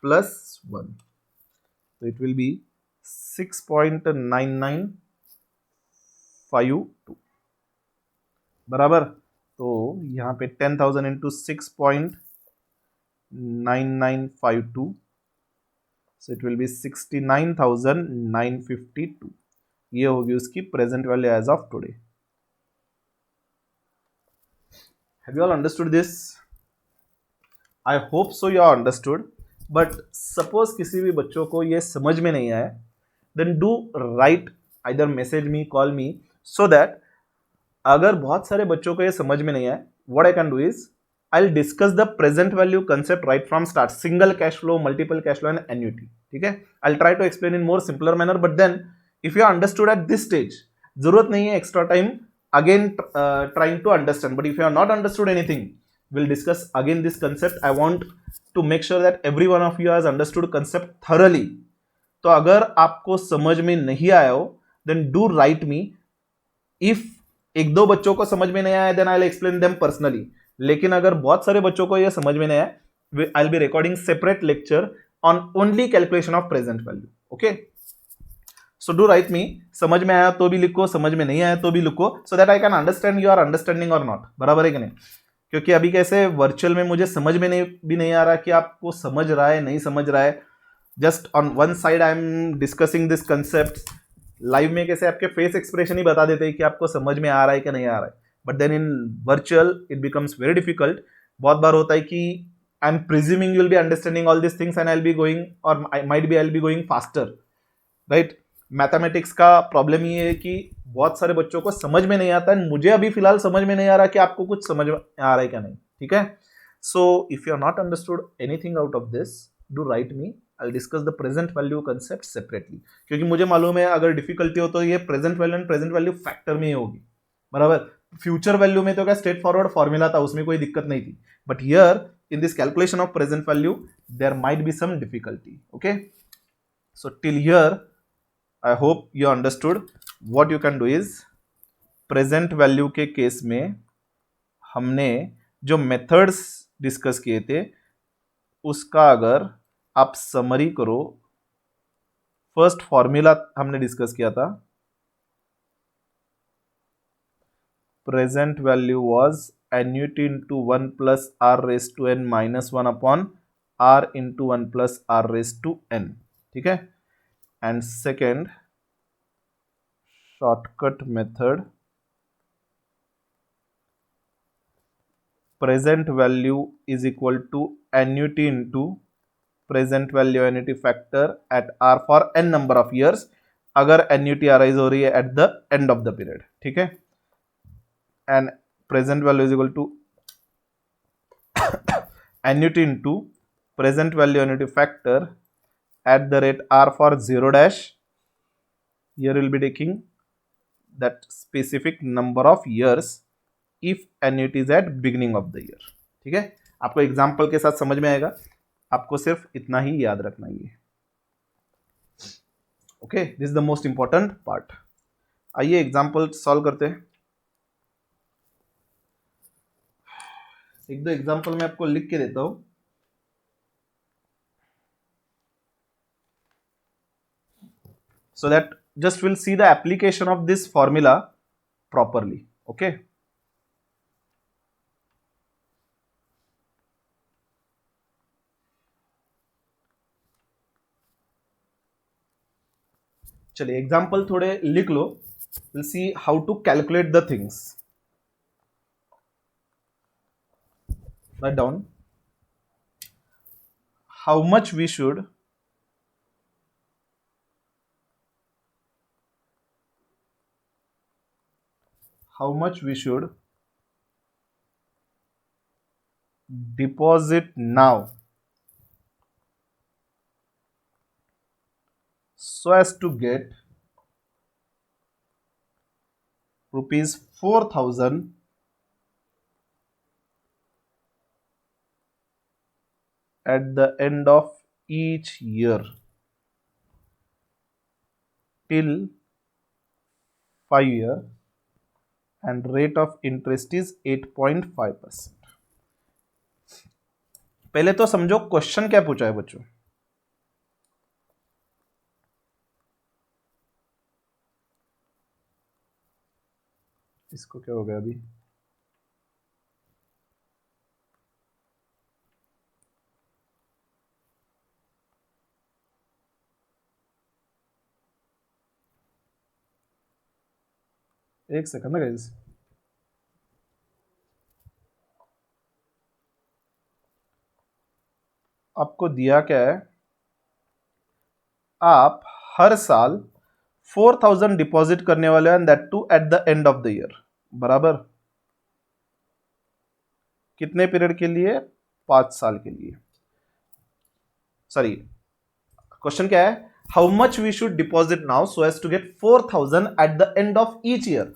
plus 1? So it will be 6.9952 बराबर. तो यहाँ पे 10,000 into 6.9952, so it will be 69,952. ये होगी उसकी present value as of today. Have you all understood this? I hope so you are understood. But suppose किसी भी बच्चों को ये समझ में नहीं आया, then do write, either message me, call me, so that अगर बहुत सारे बच्चों को ये समझ में नहीं आया, what I can do is I will discuss the present value concept right from start. Single cash flow, multiple cash flow and annuity. ठीक है, I will try to explain in more simpler manner. But then if you understood at this stage, जरूरत नहीं है extra time again trying to understand. But if you are not understood anything, we'll discuss again this concept. I want to make sure that every one of you has understood concept thoroughly. तो अगर आपको समझ में नहीं आया हो, then do write me. If एक दो बच्चों को समझ में नहीं आया, then I'll explain them personally. लेकिन अगर बहुत सारे बच्चों को ये समझ में नहीं आया, I'll be recording separate lecture on only calculation of present value. Okay? So do write me. समझ में आया तो भी लिखो, समझ में नहीं आया तो भी लिखो, so that I can understand you are understanding or not. बराबर है कि नहीं? क्योंकि अभी कैसे वर्चुअल में मुझे समझ में भी नहीं आ रहा कि आपको समझ रहा है नहीं समझ रहा है. Just on one side I am discussing this concept. Live में कैसे आपके फेस एक्सप्रेशन ही बता देते हैं कि आपको समझ में आ रहा है कि नहीं आ रहा है. But then in virtual it becomes very difficult. बहुत बार होता है कि I am presuming you will be understanding all this things and I will be going, or might be I will be going faster. Right, mathematics का problem ये है कि बहुत सारे बच्चों को समझ में नहीं आता है. मुझे अभी फिलहाल समझ में नहीं आ रहा कि आपको कुछ समझ में आ रहा है क्या नहीं. ठीक है, so if you are not understood anything out of this, do write me. I will discuss the present value concept separately. क्योंकि मुझे मालूम है अगर डिफिकल्टी हो तो ये present value and present value factor में ही होगी. बराबर. फ्यूचर वैल्यू में तो क्या स्ट्रेट फॉरवर्ड फॉर्मूला था, उसमें कोई दिक्कत नहीं थी. But here in this calculation of present value there might be some difficulty. Okay, so till here I hope you understood. What you can do is present value के case में हमने जो मेथड्स डिस्कस किए थे उसका अगर आप summary करो. फर्स्ट फॉर्मूला हमने डिस्कस किया था. Present value was annuity into 1 plus R raise to N minus 1 upon R into 1 plus R raise to N. ठीक है, and second shortcut method, present value is equal to annuity into present value annuity factor at r for n number of years. अगर annuity arise हो रही है at the end of the period. ठीक है, and present value is equal to annuity into present value annuity factor at the rate r for 0 dash. Here we will be taking that specific number of years if annuity is at beginning of the year. ठीक है, आपको example के साथ समझ में आएगा. आपको सिर्फ इतना ही याद रखना है. Okay, this is the most important part. आइए एग्जाम्पल सॉल्व करते हैं. एक दो एग्जांपल मैं आपको लिख के देता हूं, so that just we'll see the application of this formula properly. Okay, चलिए एग्जांपल थोड़े लिख लो. we'll see how to calculate the things. Write down how much we should deposit now so as to get rupees 4,000 at the end of each year till 5 year and rate of interest is 8.5%. पहले तो समझो question क्या पूछा है बच्चों. इसको क्या हो गया अभी, एक सेकंड गाइस. आपको दिया क्या है, आप हर साल 4,000 डिपॉजिट करने वाले हैं, that too at the end of the year. बराबर कितने पीरियड के लिए, 5 साल के लिए. सॉरी, क्वेश्चन क्या है, how much we should deposit now so as to get 4,000 at the end of each year.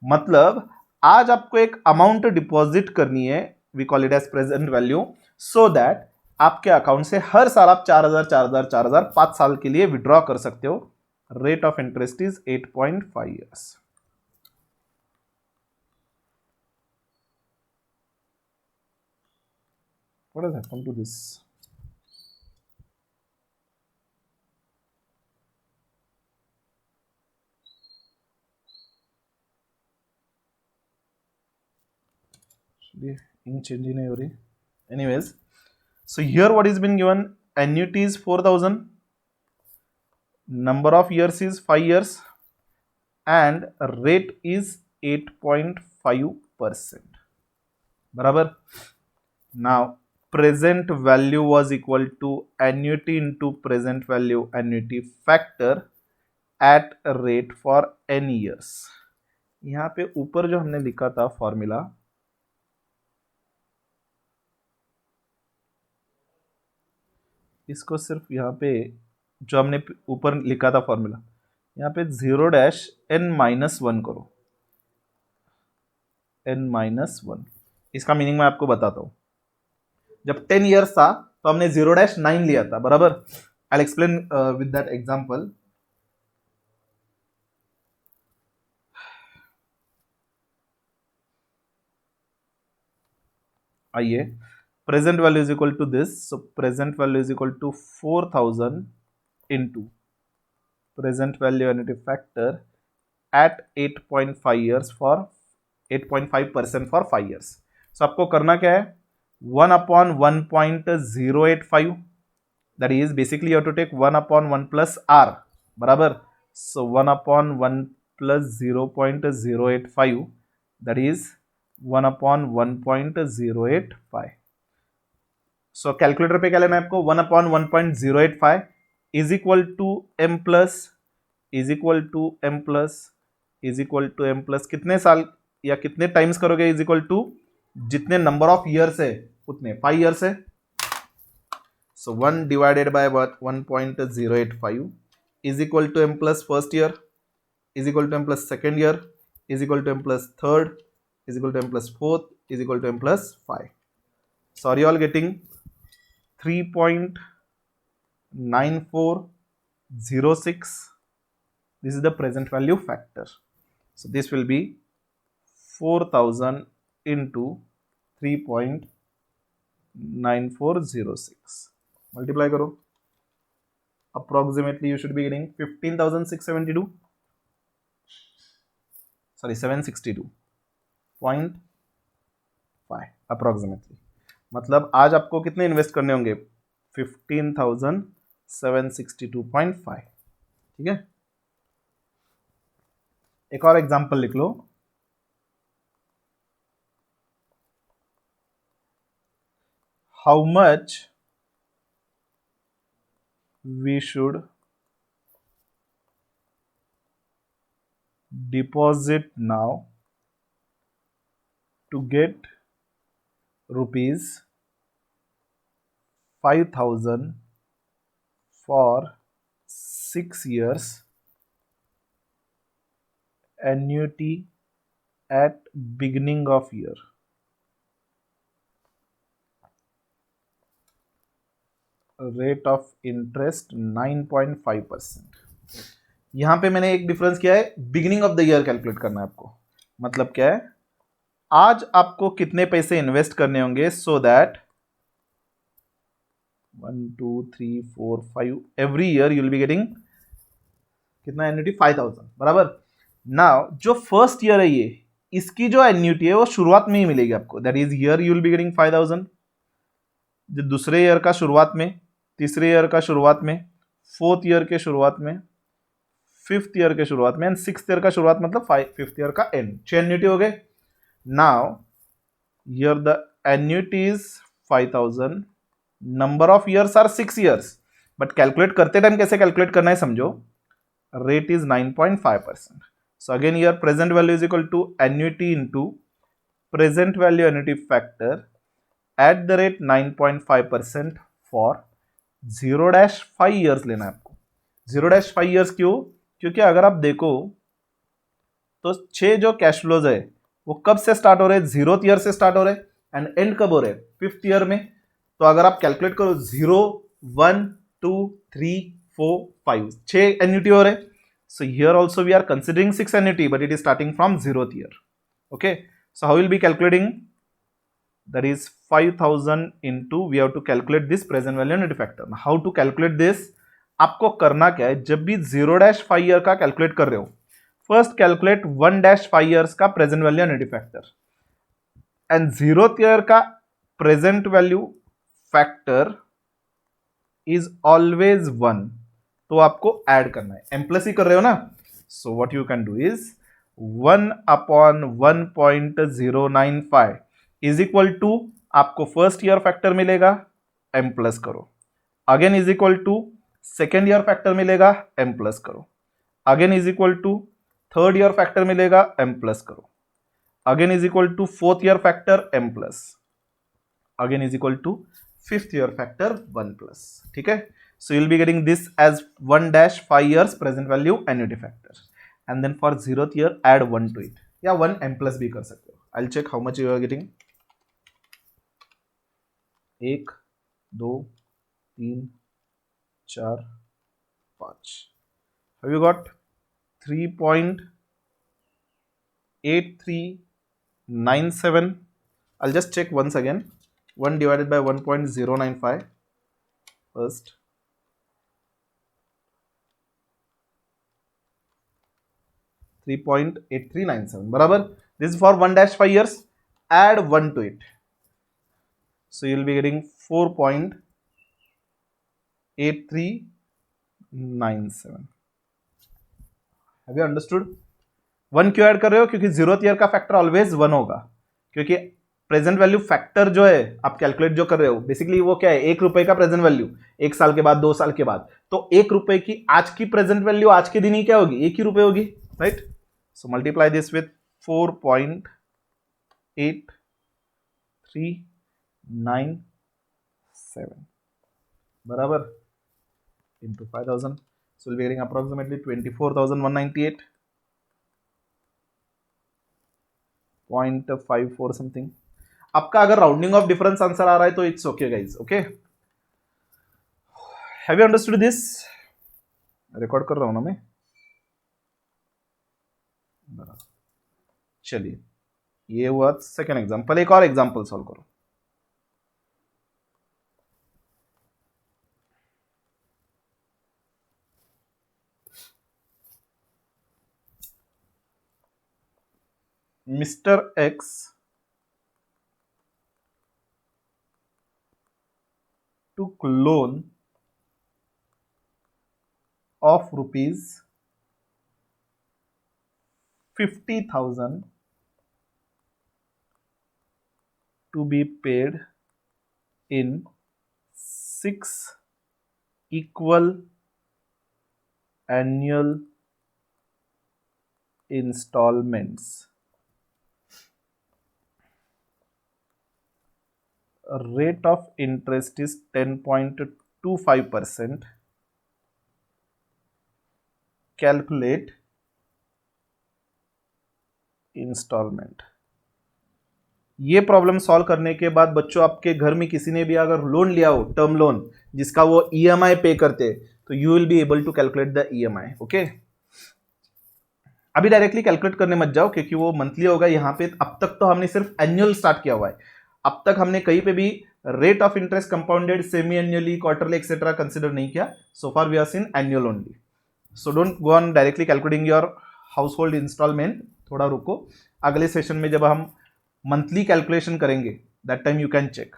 मतलब आज आपको एक अमाउंट डिपॉजिट करनी है, we call it as present value, so that आपके अकाउंट से हर साल आप 4,000 4,000 4,000 5 साल के लिए विड्रॉ कर सकते हो. Rate of interest is 8.5 years. What has happened to this? ink change नहीं हो रही. Anyways, so here what is been given, annuity is 4,000, number of years is 5 years and rate is 8.5%. बराबर. Now present value was equal to annuity into present value annuity factor at rate for n years. यहां पे ऊपर जो हमने लिखा था formula, इसको सिर्फ यहाँ पे जो हमने ऊपर लिखा था फॉर्मूला, यहाँ पे 0-n-1 करो. n-1 इसका मीनिंग मैं आपको बताता हूं. जब 10 इयर्स था तो हमने 0-9 लिया था. बराबर. I explain with that example. आइए, present value is equal to this, so present value is equal to 4,000 into present value annuity factor at 8.5 years for 8.5% for 5 years. so आपको करना क्या है, 1/1.085, that is basically you have to take 1/1 plus r. बराबर. so 1/1 plus 0.085, that is 1/1.085. So calculator पे क्या लेना है आपको, 1/1.085 is equal to M plus is equal to M plus is equal to M plus कितने साल या कितने टाइम्स करोगे, इज इक्वल टू जितने नंबर ऑफ ईयर्स है उतने 5 ईयर्स है. So 1 divided by 1.085 is equal to M plus first year is equal to M plus second year is equal to M plus third is equal to M plus fourth is equal to M plus 5. so are you all getting 3.9406? this is the present value factor. so this will be 4,000 into 3.9406. 9406 multiply करो, approximately you should be getting 15,672 sorry 762.5 approximately. मतलब आज आपको कितने invest करने होंगे? 15,762.5। ठीक है, एक और एग्जांपल लिख लो। How much we should deposit now to get rupees 5,000 for 6 years annuity at beginning of year। Rate of interest 9.5%। यहां पे मैंने एक डिफरेंस किया है, beginning of the year calculate करना है आपको। मतलब क्या है, आज आपको कितने पैसे इन्वेस्ट करने होंगे so that 1 2 3 4 5 every year you will be getting कितना एन्युटी? 5,000 बराबर। नाउ जो फर्स्ट ईयर है ये, इसकी जो एन्युटी है वो शुरुआत में ही मिलेगी आपको, that is year you will be getting 5,000। जो दूसरे ईयर का शुरुआत में, तीसरे ईयर का शुरुआत में, फोर्थ ईयर के शुरुआत में, फिफ्थ ईयर के शुरुआत में एंड सिक्स्थ ईयर का शुरुआत, मतलब फिफ्थ ईयर का एंड। 6 एन्युटी हो गए। Now here the annuity is 5,000, number of years are 6 years, but calculate करते टाइम कैसे कैलकुलेट करना है समझो। Rate is 9.5%। So again here present value is equal to annuity into present value annuity factor at the rate 9.5% for 0-5 years लेना है आपको। 0-5 years क्यों? क्योंकि अगर आप देखो तो 6 जो कैश फ्लोज है वो कब से स्टार्ट हो रहे हैं? 0th ईयर से स्टार्ट हो रहे हैं एंड एंड कब हो रहे हैं? 5th ईयर में। तो अगर आप कैलकुलेट करो 0 1 2 3 4 5 6 एन्युटी हो रहे। So here also we are considering 6 annuity but it is starting from 0th year. Okay, so how will be calculating? that is 5,000 into we have to calculate this present value annuity factor। how to calculate this? आपको करना क्या है, जब भी 0-5 year का calculate कर रहे हो, फर्स्ट कैलकुलेट 1-5 ईयर्स का present value annuity factor and 0th year का present value factor is always 1। तो आपको ऐड करना है, एम प्लस ही कर रहे हो ना। So what you can do is 1/1.095 is equal to आपको फर्स्ट ईयर फैक्टर मिलेगा, एम प्लस करो। Again is equal to second year factor मिलेगा, एम प्लस करो। Again is equal to third year factor मिलेगा, एम प्लस करो। Again is equal to fourth year factor, M plus. Again is equal to fifth year factor 1 plus. ठीक है, so you will be getting this as 1-5 years present value annuity factor and then for 0th year add 1 to it, या 1 M plus भी कर सकते हो। I will check how much you are getting. 1 2 3 4 5 have you got 3.8397? I'll just check once again. 1 divided by 1.095 first, 3.8397 बराबर। This is for 1-5 years, add 1 to it, so you'll be getting 4.8397। Have you understood? 1 क्यों add कर रहे हो? क्योंकि 0th year का factor always 1 होगा, क्योंकि present value factor जो है आप कैलकुलेट जो कर रहे हो, बेसिकली वो क्या है? 1 रुपए का प्रेजेंट वैल्यू 1 साल के बाद, 2 साल के बाद। तो 1 रुपए की आज की प्रेजेंट वैल्यू आज के दिन ही क्या होगी? 1 ही रुपए होगी, right? So multiply this with 4.8397 बराबर into 5,000, so we'll be getting approximately 24,198.54 something. आपका अगर राउंडिंग ऑफ डिफरेंस आंसर आ रहा है तो it's okay guys. Okay, have you understood this? Record कर रहा हूं ना मैं। चलिए, ये हुआ सेकेंड एग्जाम्पल। एक और एग्जाम्पल सॉल्व करो। Mister x took loan of rupees 50,000 to be paid in 6 equal annual installments. Rate of interest is 10.25%. Calculate installment. ये प्रॉब्लम सॉल्व करने के बाद बच्चों आपके घर में किसी ने भी अगर लोन लिया हो, टर्म लोन, जिसका वो ईएमआई पे करते, तो you will be able to calculate the EMI. Okay, अभी डायरेक्टली कैलकुलेट करने मत जाओ क्योंकि वो मंथली होगा। यहाँ पे अब तक तो हमने सिर्फ एनुअल स्टार्ट किया हुआ है। अब तक हमने कहीं पे भी rate of interest compounded, semi annually, quarterly etcetera consider नहीं किया। So far we are seen annual only. So don't go on directly calculating your household installment, थोड़ा रुको। अगले सेशन में जब हम मंथली कैलकुलेशन करेंगे that time you can check.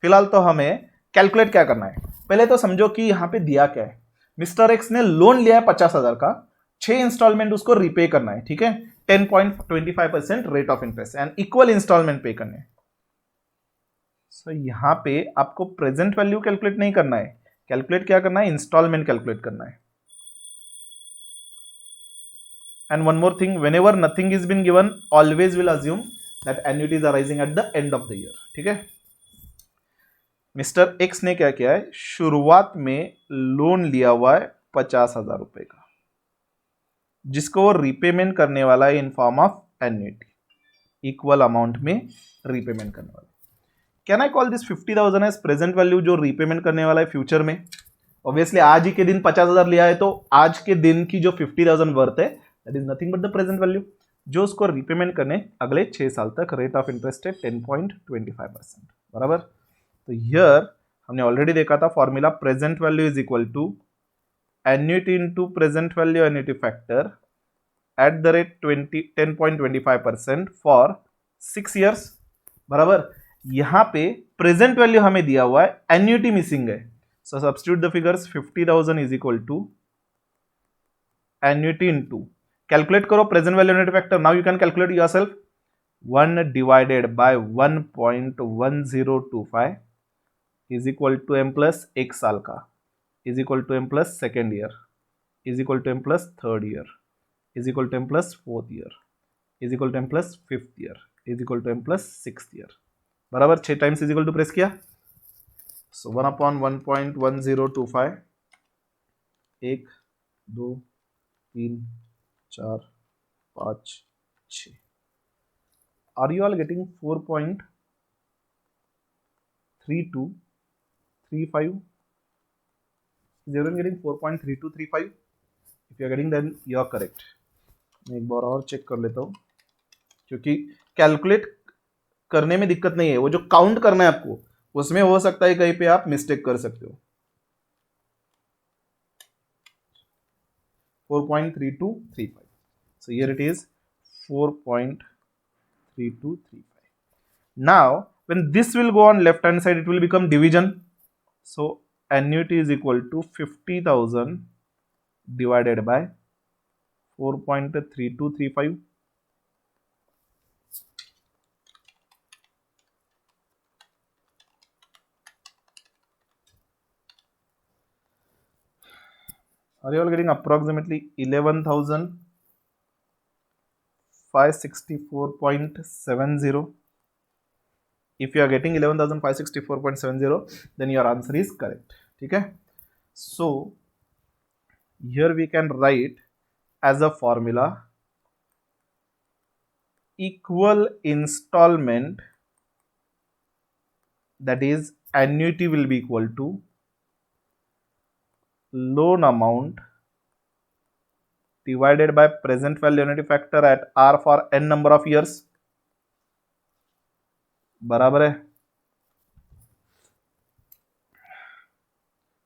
फिलहाल तो हमें कैलकुलेट क्या करना है, पहले तो समझो कि यहाँ पे दिया क्या है। मिस्टर एक्स ने लोन लिया है 50,000 का, 6 इंस्टॉलमेंट उसको रिपे करना है, ठीक है, 10.25% rate of interest and equal installment pay करने। सो यहां पे आपको प्रेजेंट वैल्यू कैलकुलेट नहीं करना है, कैलकुलेट क्या करना है, इंस्टॉलमेंट कैलकुलेट करना है। And one more thing, whenever nothing is been given, always will assume that annuity is arising at the end of the year, ठीक है। मिस्टर एक्स ने क्या किया है, शुरुआत में लोन लिया हुआ है 50,000 रुपए का, जिसको वो रिपेमेंट करने वाला है in form of annuity, equal amount में रिपेमेंट करने वाला। Can I call this 50,000 as present value, जो रिपेमेंट करने वाला है फ्यूचर में। ऑब्वियसली आज ही के दिन 50,000 लिया है, तो आज के दिन की जो 50,000 वर्थ है that is nothing but the present value, जो उसको रिपेमेंट करने अगले 6 साल तक। रेट ऑफ इंटरेस्ट है 10.25%, बराबर। तो हियर हमने ऑलरेडी देखा था formula, present value is equal to annuity into present value annuity factor at the rate 10.25% for 6 years, बराबर। यहां पे प्रेजेंट वैल्यू हमें दिया हुआ है, एन्युटी मिसिंग है। So substitute the figures, 50,000 is equal to annuity into, calculate करो present value annuity factor. Now you can calculate yourself, 1 divided by 1.1025 is equal to M plus 1 साल का, is equal to M plus second year, is equal to M plus third year, is equal to M plus fourth year, is equal to M plus fifth year, is equal to M plus sixth year, बराबर। 6 times is equal to press किया। So 1/1.1025, 1 2 3 4 5 6। Are you all getting 4.3235? Is everyone getting 4.3235? If you are getting, then you are correct. मैं एक बार और check कर लेता हूँ, क्योंकि calculate करने में दिक्कत नहीं है, वो जो काउंट करना है आपको, उसमें हो सकता है कहीं पे आप मिस्टेक कर सकते हो। 4.3235. So here it is 4.3235. Now when this will go on left hand side, it will become division. So annuity is equal to 50,000 divided by 4.3235. Are you all getting approximately 11,564.70? If you are getting 11,564.70, then your answer is correct. ठीक है। So here we can write as a formula, equal installment, that is annuity will be equal to loan amount divided by present value annuity factor at R for n number of years, बराबर है।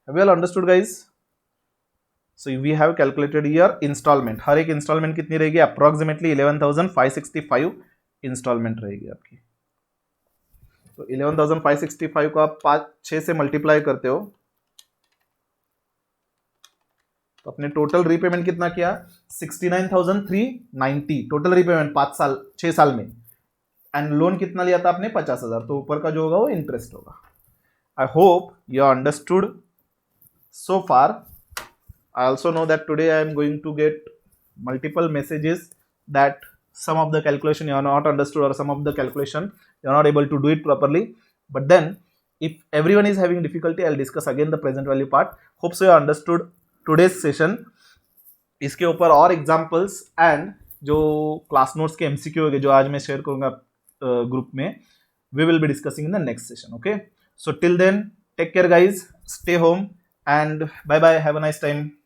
Have you all understood guys? So we have calculated here installment, हर एक installment कितनी रहेगी, approximately 11,565 instalment रहेगी आपकी। तो 11,565 को आप 6 से मल्टीप्लाई करते हो तो अपने टोटल रीपेमेंट कितना किया, 69,390 टोटल रीपेमेंट 6 साल में। एंड लोन कितना लिया था आपने, 50,000। तो ऊपर का जो होगा वो इंटरेस्ट होगा। I hope you understood so far. I also know that today I am going to get multiple messages that some of the calculation you are not understood, or some of the calculation you are not able to do it properly. But then if everyone is having difficulty, I'll discuss again the present value part. Hope so you understood today's session. इसके ऊपर और examples and जो class notes के MCQ होंगे जो आज मैं share करूंगा ग्रुप में, we will be discussing in the next session. Okay, so till then, take care guys, stay home, and bye bye, have a nice time.